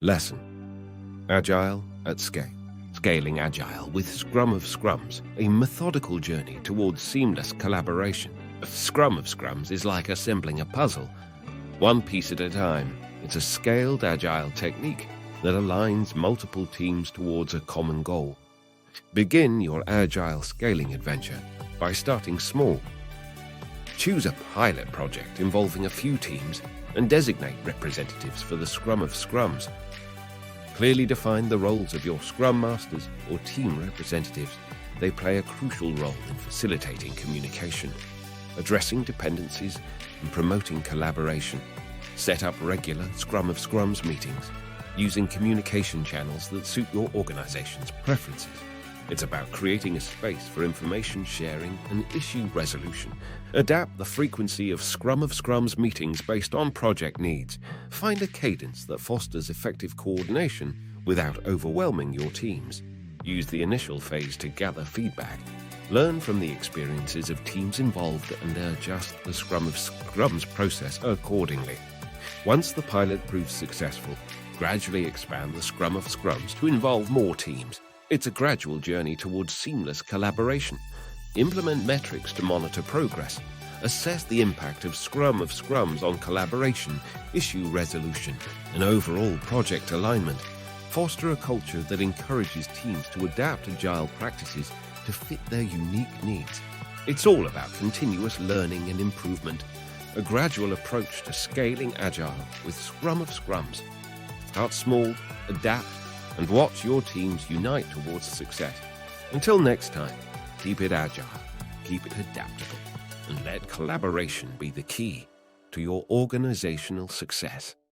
Lesson: Agile at Scale. Scaling Agile with Scrum of Scrums, a methodical journey towards seamless collaboration. A Scrum of Scrums is like assembling a puzzle, one piece at a time. It's a scaled Agile technique that aligns multiple teams towards a common goal. Begin your Agile scaling adventure by starting small. Choose a pilot project involving a few teams and designate representatives for the Scrum of Scrums. Clearly define the roles of your Scrum Masters or team representatives. They play a crucial role in facilitating communication, addressing dependencies, and promoting collaboration. Set up regular Scrum of Scrums meetings, using communication channels that suit your organization's preferences. It's about creating a space for information sharing and issue resolution. Adapt the frequency of Scrum of Scrums meetings based on project needs. Find a cadence that fosters effective coordination without overwhelming your teams. Use the initial phase to gather feedback. Learn from the experiences of teams involved and adjust the Scrum of Scrums process accordingly. Once the pilot proves successful, gradually expand the Scrum of Scrums to involve more teams. It's a gradual journey towards seamless collaboration. Implement metrics to monitor progress. Assess the impact of Scrum of Scrums on collaboration, issue resolution, and overall project alignment. Foster a culture that encourages teams to adapt Agile practices to fit their unique needs. It's all about continuous learning and improvement, a gradual approach to scaling Agile with Scrum of Scrums. Start small, adapt, and watch your teams unite towards success. Until next time, keep it agile, keep it adaptable, and let collaboration be the key to your organizational success.